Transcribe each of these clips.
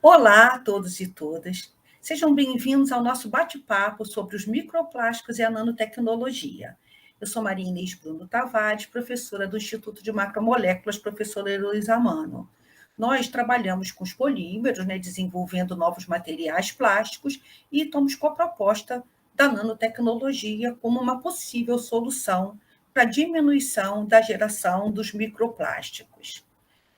Olá a todos e todas. Sejam bem-vindos ao nosso bate-papo sobre os microplásticos e a nanotecnologia. Eu sou Maria Inês Bruno Tavares, professora do Instituto de Macromoléculas, professora Heloísa Mano. Nós trabalhamos com os polímeros, desenvolvendo novos materiais plásticos e estamos com a proposta da nanotecnologia como uma possível solução para a diminuição da geração dos microplásticos.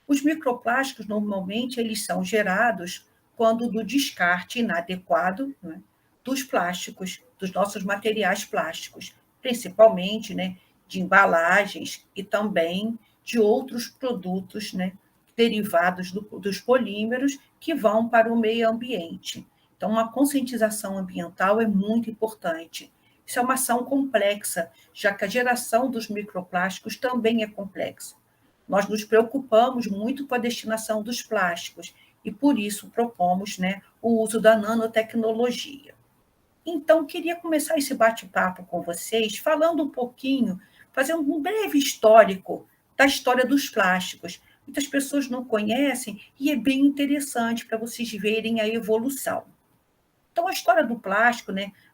Os microplásticos, normalmente, eles são gerados quando do descarte inadequado, né, dos plásticos, dos nossos materiais plásticos, principalmente, de embalagens e também de outros produtos, derivados dos polímeros que vão para o meio ambiente. Então, uma conscientização ambiental é muito importante. Isso é uma ação complexa, já que a geração dos microplásticos também é complexa. Nós nos preocupamos muito com a destinação dos plásticos e, por isso, propomos o uso da nanotecnologia. Então, queria começar esse bate-papo com vocês falando um pouquinho, fazendo um breve histórico da história dos plásticos. Muitas pessoas não conhecem e é bem interessante para vocês verem a evolução. Então, a história do plástico,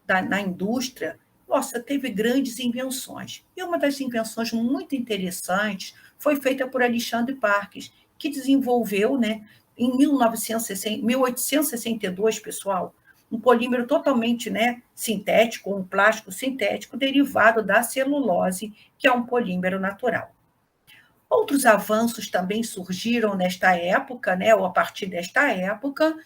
na indústria, nossa, teve grandes invenções. E uma das invenções muito interessantes foi feita por Alexandre Parkes, que desenvolveu, em 1862, pessoal, um polímero totalmente sintético, um plástico sintético derivado da celulose, que é um polímero natural. Outros avanços também surgiram nesta época, ou a partir desta época,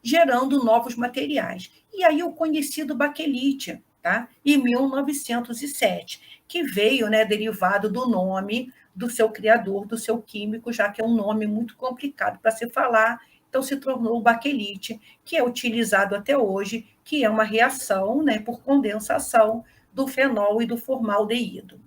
gerando novos materiais. E aí o conhecido baquelite, tá? Em 1907, que veio, derivado do nome do seu criador, do seu químico, já que é um nome muito complicado para se falar, então se tornou o baquelite, que é utilizado até hoje, que é uma reação, por condensação do fenol e do formaldeído.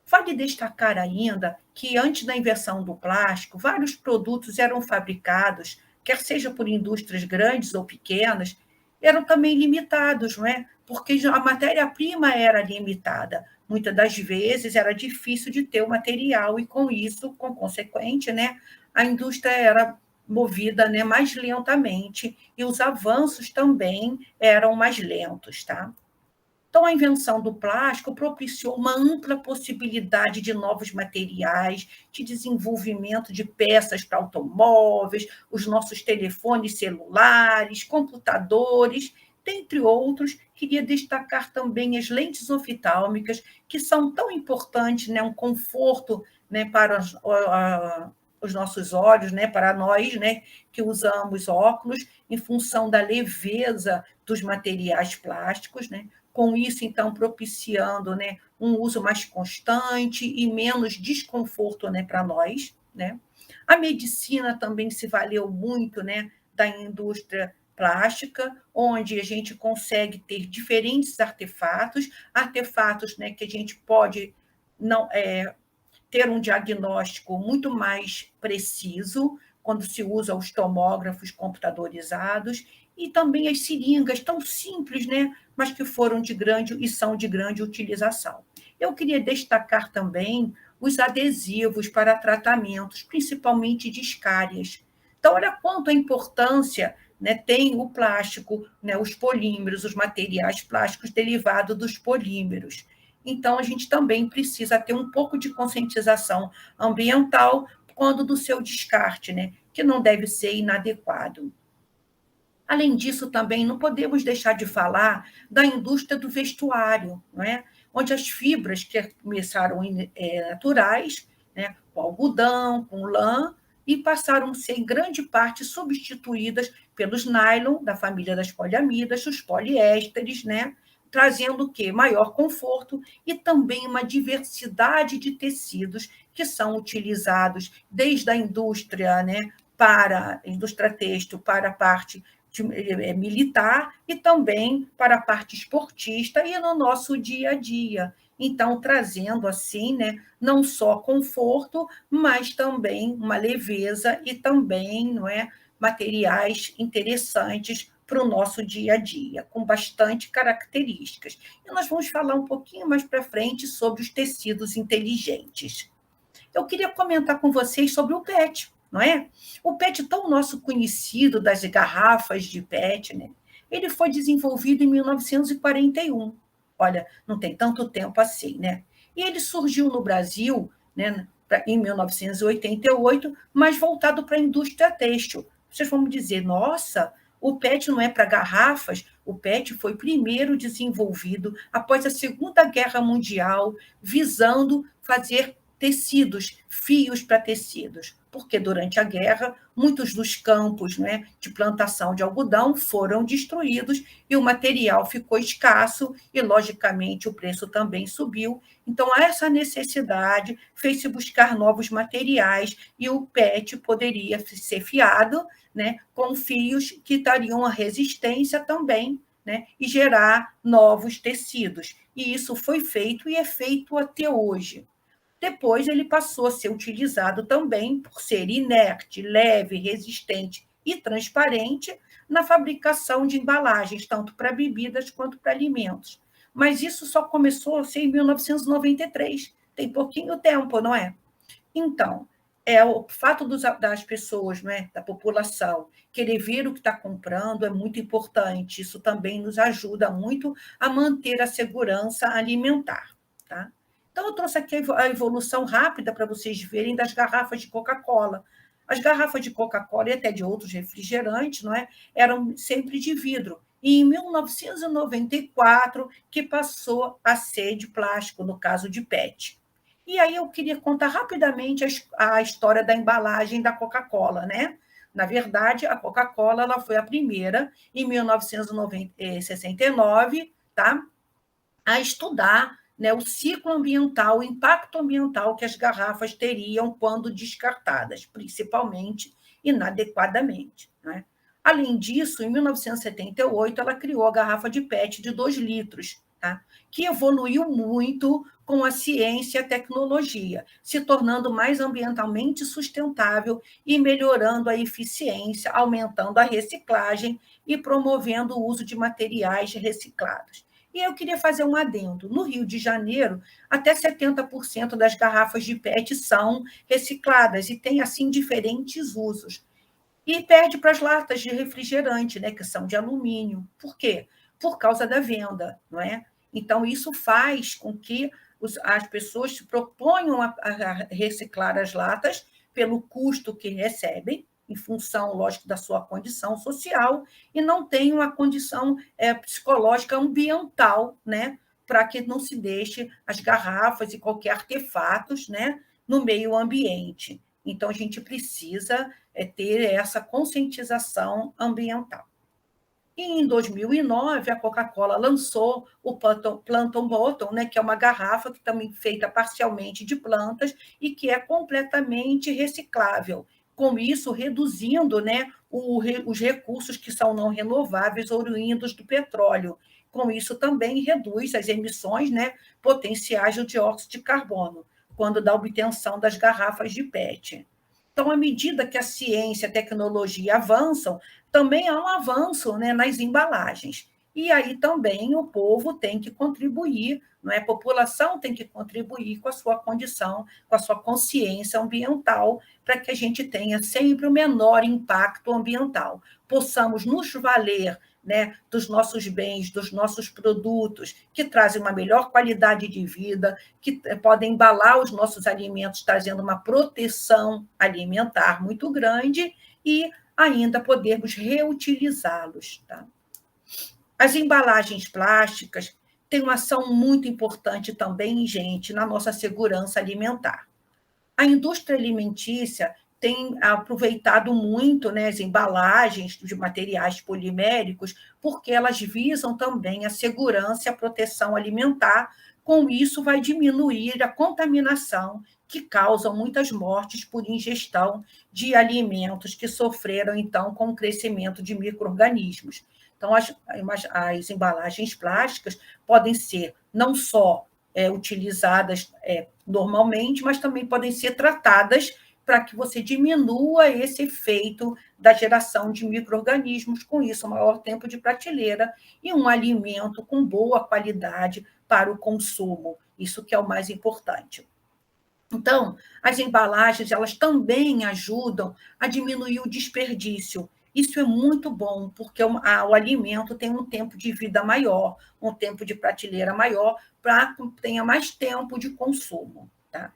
Vale destacar ainda que, antes da invenção do plástico, vários produtos eram fabricados, quer seja por indústrias grandes ou pequenas, eram também limitados, não é? Porque a matéria-prima era limitada. Muitas das vezes era difícil de ter o material e, com isso, com consequente, a indústria era movida mais lentamente e os avanços também eram mais lentos, tá? Então, a invenção do plástico propiciou uma ampla possibilidade de novos materiais, de desenvolvimento de peças para automóveis, os nossos telefones celulares, computadores, dentre outros. Queria destacar também as lentes oftálmicas, que são tão importantes, um conforto para os nossos olhos, para nós que usamos óculos, em função da leveza dos materiais plásticos, com isso, então, propiciando um uso mais constante e menos desconforto para nós. A medicina também se valeu muito da indústria plástica, onde a gente consegue ter diferentes artefatos que a gente pode não ter um diagnóstico muito mais preciso quando se usa os tomógrafos computadorizados e também as seringas tão simples, mas que foram de grande e são de grande utilização. Eu queria destacar também os adesivos para tratamentos, principalmente de escárias. Então, olha quanto a importância tem o plástico, os polímeros, os materiais plásticos derivados dos polímeros. Então, a gente também precisa ter um pouco de conscientização ambiental quando do seu descarte, que não deve ser inadequado. Além disso, também não podemos deixar de falar da indústria do vestuário, não é? Onde as fibras que começaram naturais, com algodão, com lã, e passaram a ser, em grande parte, substituídas pelos nylon, da família das poliamidas, os poliésteres, trazendo o quê? Maior conforto e também uma diversidade de tecidos que são utilizados desde a indústria, para a indústria têxtil, para a parte militar e também para a parte esportista e no nosso dia a dia. Então, trazendo assim, não só conforto, mas também uma leveza e também, não é, materiais interessantes para o nosso dia a dia, com bastante características. E nós vamos falar um pouquinho mais para frente sobre os tecidos inteligentes. Eu queria comentar com vocês sobre o PET. não é? O PET, tão nosso conhecido das garrafas de PET, né? Ele foi desenvolvido em 1941. Olha, não tem tanto tempo assim, né? E ele surgiu no Brasil, né, em 1988, mas voltado para a indústria têxtil. Vocês vão me dizer, nossa, o PET não é para garrafas? O PET foi primeiro desenvolvido após a Segunda Guerra Mundial, visando fazer tecidos, fios para tecidos, porque durante a guerra muitos dos campos, né, de plantação de algodão foram destruídos e o material ficou escasso e, logicamente, o preço também subiu. Então, essa necessidade fez-se buscar novos materiais e o PET poderia ser fiado, né, com fios que dariam a resistência também, né, e gerar novos tecidos. E isso foi feito e é feito até hoje. Depois ele passou a ser utilizado também por ser inerte, leve, resistente e transparente na fabricação de embalagens, tanto para bebidas quanto para alimentos. Mas isso só começou a ser em 1993, tem pouquinho tempo, não é? Então, o fato das pessoas, não é, da população, querer ver o que está comprando é muito importante. Isso também nos ajuda muito a manter a segurança alimentar. Tá? Então, eu trouxe aqui a evolução rápida para vocês verem das garrafas de Coca-Cola. As garrafas de Coca-Cola e até de outros refrigerantes, não é, eram sempre de vidro. E em 1994 que passou a ser de plástico, no caso de PET. E aí eu queria contar rapidamente a história da embalagem da Coca-Cola, né? Na verdade, a Coca-Cola ela foi a primeira, em 1969, tá? A estudar, né, o ciclo ambiental, o impacto ambiental que as garrafas teriam quando descartadas, principalmente inadequadamente. Né? Além disso, em 1978, ela criou a garrafa de PET de 2 litros, tá? Que evoluiu muito com a ciência e a tecnologia, se tornando mais ambientalmente sustentável e melhorando a eficiência, aumentando a reciclagem e promovendo o uso de materiais reciclados. E eu queria fazer um adendo. No Rio de Janeiro, até 70% das garrafas de PET são recicladas e têm, assim, diferentes usos. E perde para as latas de refrigerante, né, que são de alumínio. Por quê? Por causa da venda, não é? Então, isso faz com que as pessoas se proponham a reciclar as latas pelo custo que recebem, em função, lógico, da sua condição social, e não tenham a condição psicológica ambiental, né, para que não se deixe as garrafas e qualquer artefatos, né, no meio ambiente. Então, a gente precisa ter essa conscientização ambiental. E em 2009, a Coca-Cola lançou o Planton Bottle, né, que é uma garrafa que também feita parcialmente de plantas e que é completamente reciclável. Com isso, reduzindo, né, os recursos que são não renováveis oriundos do petróleo. Com isso, também reduz as emissões, né, potenciais do dióxido de carbono, quando da obtenção das garrafas de PET. Então, à medida que a ciência e a tecnologia avançam, também há um avanço, né, nas embalagens. E aí também o povo tem que contribuir, não é? A população tem que contribuir com a sua condição, com a sua consciência ambiental, para que a gente tenha sempre o menor impacto ambiental. Possamos nos valer, né, dos nossos bens, dos nossos produtos, que trazem uma melhor qualidade de vida, que podem embalar os nossos alimentos, trazendo uma proteção alimentar muito grande e ainda podermos reutilizá-los. Tá? As embalagens plásticas têm uma ação muito importante também, gente, na nossa segurança alimentar. A indústria alimentícia tem aproveitado muito, né, as embalagens de materiais poliméricos, porque elas visam também a segurança e a proteção alimentar. Com isso, vai diminuir a contaminação que causam muitas mortes por ingestão de alimentos que sofreram, então, com o crescimento de micro-organismos. Então, as embalagens plásticas podem ser não só utilizadas normalmente, mas também podem ser tratadas para que você diminua esse efeito da geração de micro-organismos, com isso, um maior tempo de prateleira e um alimento com boa qualidade para o consumo. Isso que é o mais importante. Então, as embalagens, elas também ajudam a diminuir o desperdício. Isso é muito bom, porque o alimento tem um tempo de vida maior, um tempo de prateleira maior, para que tenha mais tempo de consumo. Tá?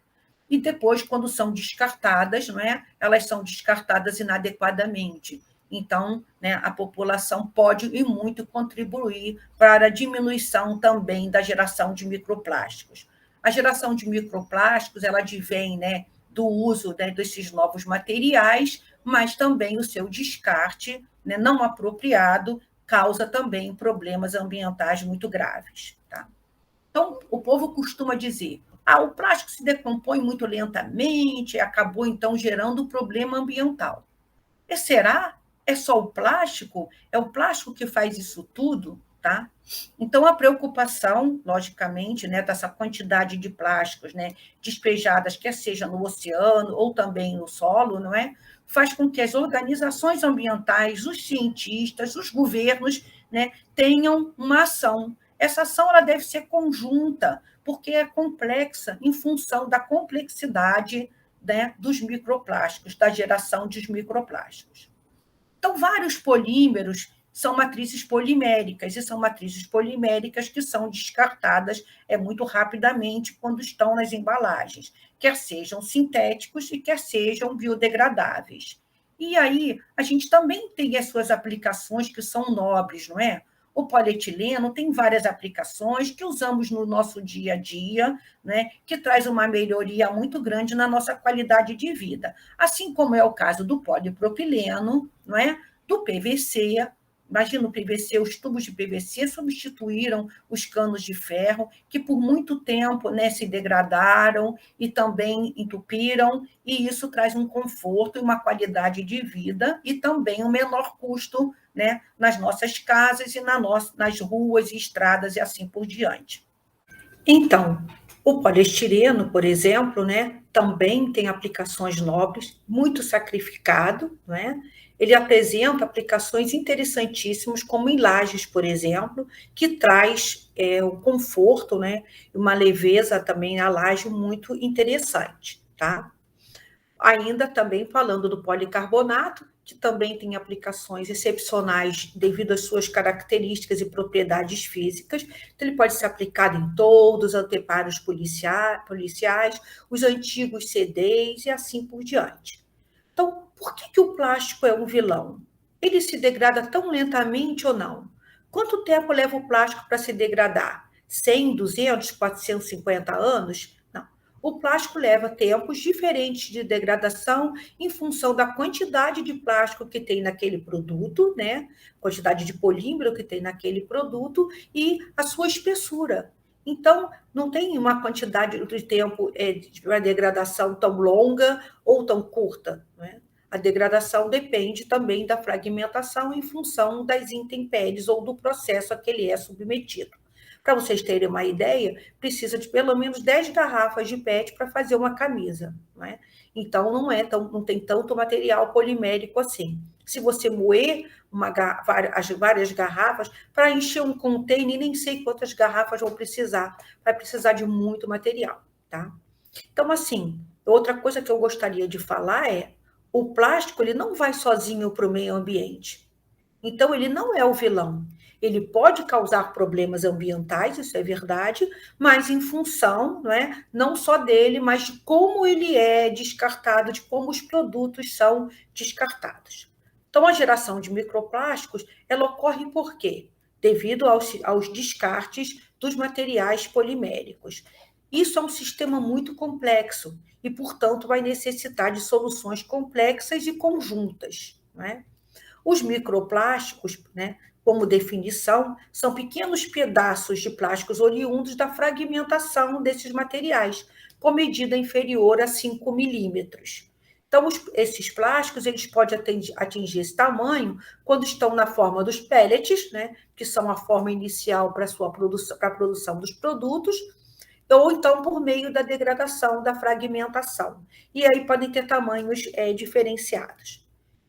E depois, quando são descartadas, não é? Elas são descartadas inadequadamente. Então, né, a população pode e muito contribuir para a diminuição também da geração de microplásticos. A geração de microplásticos, ela advém, né, do uso, né, desses novos materiais, mas também o seu descarte, né, não apropriado causa também problemas ambientais muito graves. Tá? Então, o povo costuma dizer: o plástico se decompõe muito lentamente, acabou então gerando problema ambiental. E será? É só o plástico? É o plástico que faz isso tudo? Tá? Então, a preocupação, logicamente, né, dessa quantidade de plásticos, né, despejadas, quer seja no oceano ou também no solo, não é? Faz com que as organizações ambientais, os cientistas, os governos, né, tenham uma ação. Essa ação ela deve ser conjunta, porque é complexa em função da complexidade, né, dos microplásticos, da geração dos microplásticos. Então, vários polímeros são matrizes poliméricas, e são matrizes poliméricas que são descartadas muito rapidamente quando estão nas embalagens, quer sejam sintéticos e quer sejam biodegradáveis. E aí, a gente também tem as suas aplicações que são nobres, não é? O polietileno tem várias aplicações que usamos no nosso dia a dia, né, que traz uma melhoria muito grande na nossa qualidade de vida. Assim como é o caso do polipropileno, não é? Do PVC. Imagina o PVC, os tubos de PVC substituíram os canos de ferro, que por muito tempo, né, se degradaram e também entupiram, e isso traz um conforto e uma qualidade de vida e também um menor custo, né, nas nossas casas e nas ruas e estradas e assim por diante. Então, o poliestireno, por exemplo, né, também tem aplicações nobres, muito sacrificado, né? Ele apresenta aplicações interessantíssimas, como em lajes, por exemplo, que traz o conforto, né, uma leveza também na laje muito interessante, tá? Ainda também falando do policarbonato, que também tem aplicações excepcionais devido às suas características e propriedades físicas. Então, ele pode ser aplicado em todos os anteparos policiais, os antigos CDs e assim por diante. Então, por que o plástico é um vilão? Ele se degrada tão lentamente ou não? Quanto tempo leva o plástico para se degradar? 100, 200, 450 anos? O plástico leva tempos diferentes de degradação em função da quantidade de plástico que tem naquele produto, né? Quantidade de polímero que tem naquele produto e a sua espessura. Então, não tem uma quantidade de tempo de uma degradação tão longa ou tão curta, né? A degradação depende também da fragmentação em função das intempéries ou do processo a que ele é submetido. Para vocês terem uma ideia, precisa de pelo menos 10 garrafas de PET para fazer uma camisa. Não é? Então, não tem tanto material polimérico assim. Se você moer várias garrafas, para encher um container, nem sei quantas garrafas vão precisar. Vai precisar de muito material. Tá? Então, assim, outra coisa que eu gostaria de falar é o plástico ele não vai sozinho para o meio ambiente. Então, ele não é o vilão. Ele pode causar problemas ambientais, isso é verdade, mas em função, não só dele, mas de como ele é descartado, de como os produtos são descartados. Então, a geração de microplásticos, ela ocorre por quê? Devido aos descartes dos materiais poliméricos. Isso é um sistema muito complexo e, portanto, vai necessitar de soluções complexas e conjuntas, não é? Os microplásticos, né, como definição, são pequenos pedaços de plásticos oriundos da fragmentação desses materiais, com medida inferior a 5 milímetros. Então, esses plásticos eles podem atingir esse tamanho quando estão na forma dos pellets, né, que são a forma inicial para a produção dos produtos, ou então por meio da degradação, da fragmentação. E aí podem ter tamanhos diferenciados.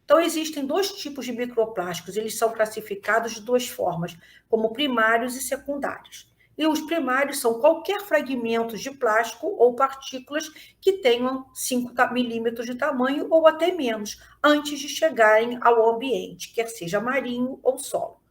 Então, existem dois tipos de microplásticos, eles são classificados de duas formas, como primários e secundários. E os primários são qualquer fragmentos de plástico ou partículas que tenham 5 milímetros de tamanho ou até menos, antes de chegarem ao ambiente, quer seja marinho ou solo.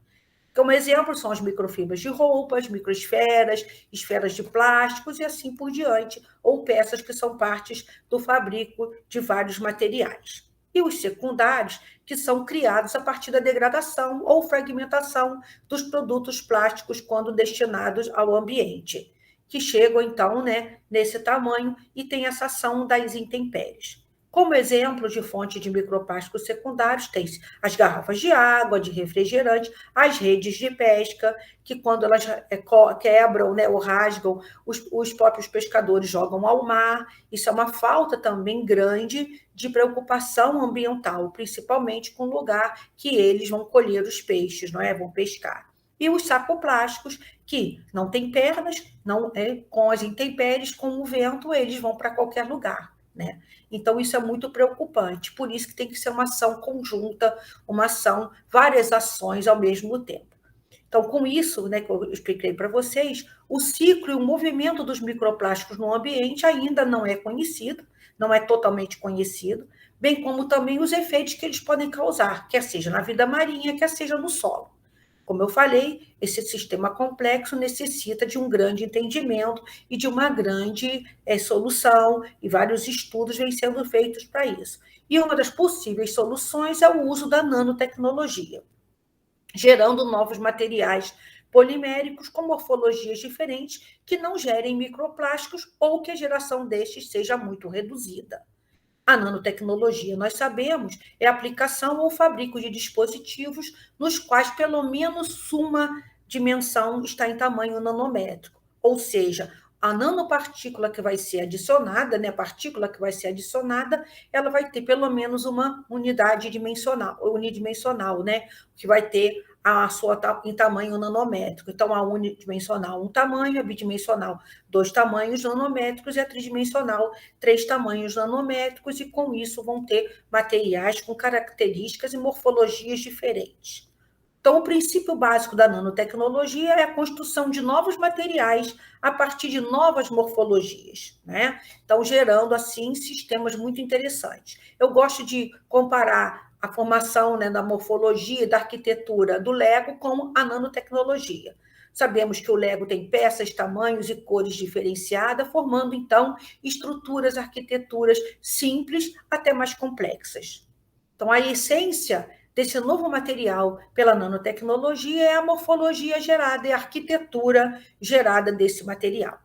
Como exemplo, são as microfibras de roupas, microesferas, esferas de plásticos e assim por diante, ou peças que são partes do fabrico de vários materiais. E os secundários, que são criados a partir da degradação ou fragmentação dos produtos plásticos quando destinados ao ambiente, que chegam, então, né, nesse tamanho e tem essa ação das intempéries. Como exemplo de fonte de microplásticos secundários, tem-se as garrafas de água, de refrigerante, as redes de pesca, que quando elas quebram, né, ou rasgam, os próprios pescadores jogam ao mar. Isso é uma falta também grande de preocupação ambiental, principalmente com o lugar que eles vão colher os peixes, não é? Vão pescar. E os sacoplásticos, que não têm pernas, não com as intempéries, com o vento, eles vão para qualquer lugar, né? Então, isso é muito preocupante. Por isso que tem que ser uma ação conjunta, uma ação, várias ações ao mesmo tempo. Então, com isso, né, que eu expliquei para vocês, o ciclo e o movimento dos microplásticos no ambiente ainda não é conhecido, não é totalmente conhecido, bem como também os efeitos que eles podem causar, quer seja na vida marinha, quer seja no solo. Como eu falei, esse sistema complexo necessita de um grande entendimento e de uma grande solução, e vários estudos vêm sendo feitos para isso. E uma das possíveis soluções é o uso da nanotecnologia, gerando novos materiais poliméricos com morfologias diferentes que não gerem microplásticos ou que a geração destes seja muito reduzida. A nanotecnologia, nós sabemos, é a aplicação ou fabrico de dispositivos nos quais pelo menos uma dimensão está em tamanho nanométrico, ou seja, a nanopartícula que vai ser adicionada, né, a partícula que vai ser adicionada, ela vai ter pelo menos uma unidade dimensional, unidimensional, né, que vai ter a sua em tamanho nanométrico. Então, a unidimensional, um tamanho, a bidimensional, 2 tamanhos nanométricos, e a tridimensional, 3 tamanhos nanométricos, e com isso vão ter materiais com características e morfologias diferentes. Então, o princípio básico da nanotecnologia é a construção de novos materiais a partir de novas morfologias, né? Então, gerando, assim, sistemas muito interessantes. Eu gosto de comparar a formação, né, da morfologia e da arquitetura do Lego com a nanotecnologia. Sabemos que o Lego tem peças, tamanhos e cores diferenciadas, formando, então, estruturas, arquiteturas simples até mais complexas. Então, a essência desse novo material pela nanotecnologia é a morfologia gerada, é a arquitetura gerada desse material.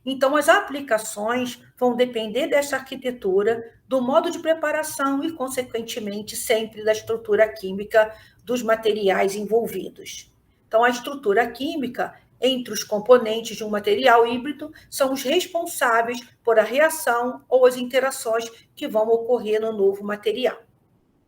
Então, as aplicações vão depender dessa arquitetura, do modo de preparação e, consequentemente, sempre da estrutura química dos materiais envolvidos. Então, a estrutura química entre os componentes de um material híbrido são os responsáveis por a reação ou as interações que vão ocorrer no novo material.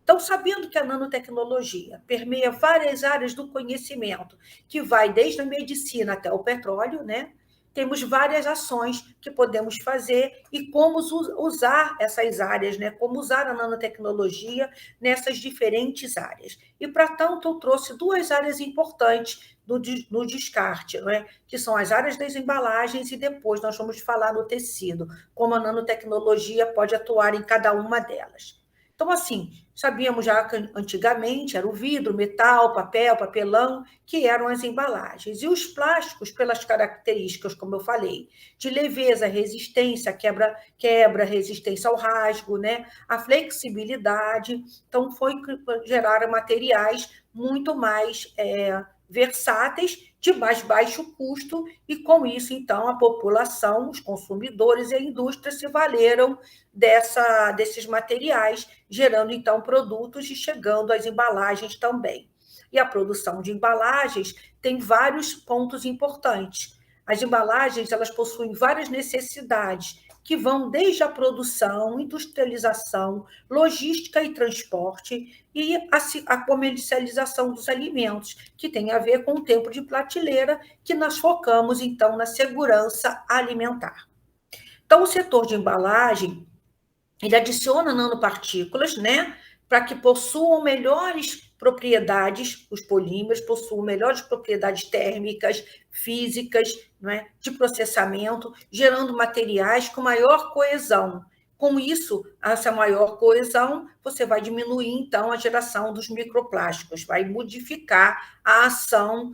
Então, sabendo que a nanotecnologia permeia várias áreas do conhecimento, que vai desde a medicina até o petróleo, né? Temos várias ações que podemos fazer e como usar essas áreas, né? Como usar a nanotecnologia nessas diferentes áreas. E, para tanto, eu trouxe 2 áreas importantes no descarte, não é? Que são as áreas das embalagens, e depois nós vamos falar no tecido, como a nanotecnologia pode atuar em cada uma delas. Então, assim, sabíamos já que antigamente era o vidro, metal, papel, papelão, que eram as embalagens. E os plásticos, pelas características, como eu falei, de leveza, resistência, quebra, resistência ao rasgo, né? A flexibilidade. Então, foi gerar materiais muito mais versáteis, de mais baixo custo, e com isso, então, a população, os consumidores e a indústria se valeram desses materiais, gerando, então, produtos e chegando às embalagens também. E a produção de embalagens tem vários pontos importantes. As embalagens, elas possuem várias necessidades, que vão desde a produção, industrialização, logística e transporte, e a comercialização dos alimentos, que tem a ver com o tempo de prateleira, que nós focamos, então, na segurança alimentar. Então, o setor de embalagem, ele adiciona nanopartículas, né, para que possuam melhores propriedades, os polímeros possuam melhores propriedades térmicas, físicas, não é? De processamento, gerando materiais com maior coesão. Com isso, essa maior coesão, você vai diminuir, então, a geração dos microplásticos, vai modificar a ação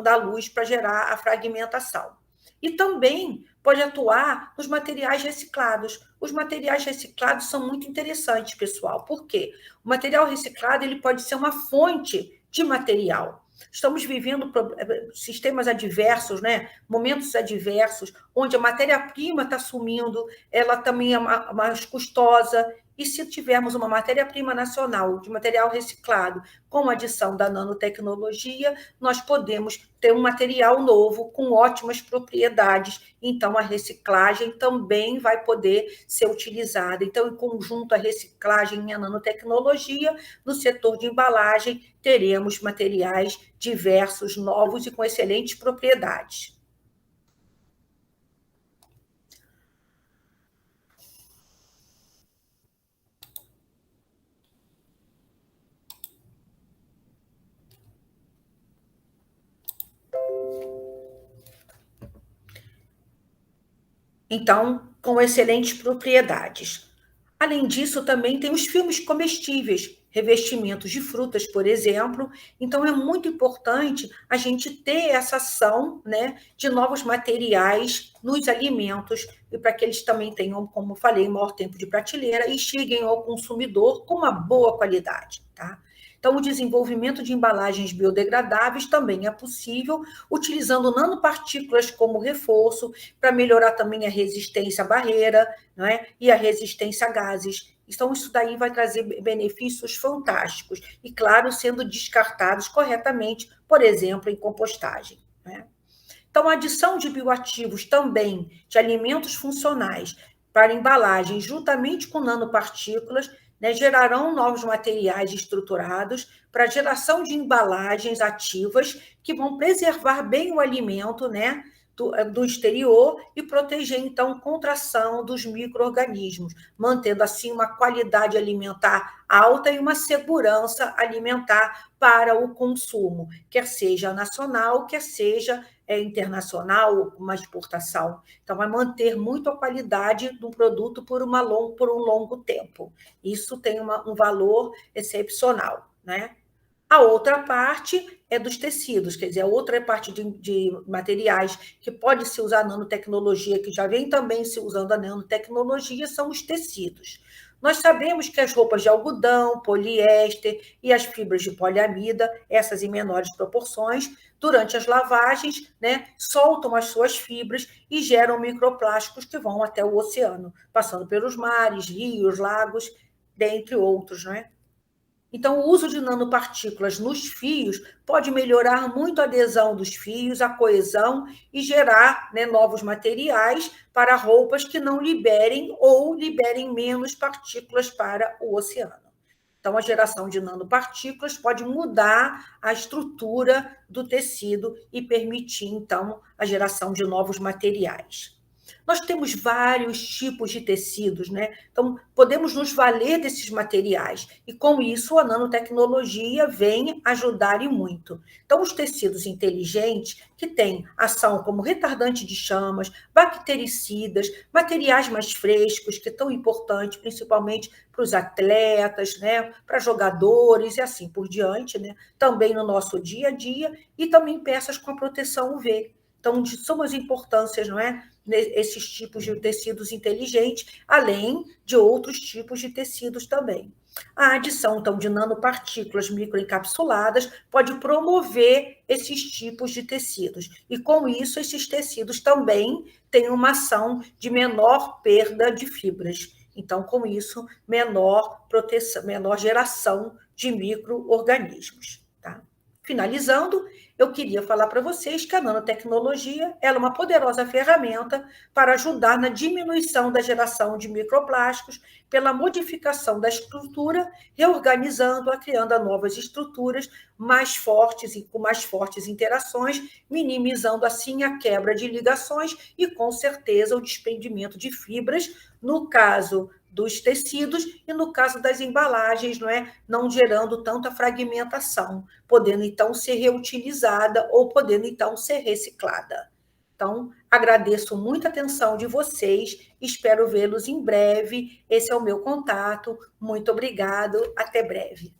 da luz para gerar a fragmentação. E também pode atuar nos materiais reciclados. Os materiais reciclados são muito interessantes, pessoal. Por quê? O material reciclado ele pode ser uma fonte de material. Estamos vivendo sistemas adversos, né? Momentos adversos, onde a matéria-prima está sumindo, ela também é mais custosa. E se tivermos uma matéria-prima nacional de material reciclado com adição da nanotecnologia, nós podemos ter um material novo com ótimas propriedades. Então, a reciclagem também vai poder ser utilizada. Então, em conjunto, a reciclagem e a nanotecnologia, no setor de embalagem, teremos materiais diversos, novos e com excelentes propriedades. Então, com excelentes propriedades. Além disso, também tem os filmes comestíveis, revestimentos de frutas, por exemplo. Então, é muito importante a gente ter essa ação, né, de novos materiais nos alimentos, e para que eles também tenham, como falei, maior tempo de prateleira e cheguem ao consumidor com uma boa qualidade. Tá? Então, o desenvolvimento de embalagens biodegradáveis também é possível, utilizando nanopartículas como reforço, para melhorar também a resistência à barreira, não é? E a resistência a gases. Então, isso daí vai trazer benefícios fantásticos. E, claro, sendo descartados corretamente, por exemplo, em compostagem. Né? Então, a adição de bioativos também de alimentos funcionais para embalagem, juntamente com nanopartículas, né, gerarão novos materiais estruturados para a geração de embalagens ativas que vão preservar bem o alimento, né, do exterior e proteger, então, contração dos micro-organismos, mantendo, assim, uma qualidade alimentar alta e uma segurança alimentar para o consumo, quer seja nacional, quer seja internacional, uma exportação. Então, vai manter muito a qualidade do produto por um longo tempo. Isso tem um valor excepcional, né? A outra parte é dos tecidos, quer dizer, a outra parte de materiais que pode se usar a nanotecnologia, que já vem também se usando a nanotecnologia, são os tecidos. Nós sabemos que as roupas de algodão, poliéster e as fibras de poliamida, essas em menores proporções, durante as lavagens, né, soltam as suas fibras e geram microplásticos que vão até o oceano, passando pelos mares, rios, lagos, dentre outros, né? Então, o uso de nanopartículas nos fios pode melhorar muito a adesão dos fios, a coesão e gerar, né, novos materiais para roupas que não liberem ou liberem menos partículas para o oceano. Então, a geração de nanopartículas pode mudar a estrutura do tecido e permitir, então, a geração de novos materiais. Nós temos vários tipos de tecidos, né? Então, podemos nos valer desses materiais, e com isso a nanotecnologia vem ajudar e muito. Então, os tecidos inteligentes, que têm ação como retardante de chamas, bactericidas, materiais mais frescos, que é tão importante, principalmente para os atletas, né? Para jogadores e assim por diante, né? Também no nosso dia a dia, e também peças com a proteção UV. Então, são as importâncias, não é? Esses tipos de tecidos inteligentes, além de outros tipos de tecidos também. A adição, então, de nanopartículas microencapsuladas pode promover esses tipos de tecidos. E, com isso, esses tecidos também têm uma ação de menor perda de fibras. Então, com isso, menor proteção, menor geração de micro-organismos. Tá? Finalizando, eu queria falar para vocês que a nanotecnologia ela é uma poderosa ferramenta para ajudar na diminuição da geração de microplásticos pela modificação da estrutura, reorganizando-a, criando novas estruturas mais fortes e com mais fortes interações, minimizando assim a quebra de ligações e, com certeza, o desprendimento de fibras, no caso dos tecidos e, no caso das embalagens, não gerando tanta fragmentação, podendo, então, ser reutilizada ou podendo, então, ser reciclada. Então, agradeço muito a atenção de vocês, espero vê-los em breve. Esse é o meu contato. Muito obrigado, até breve.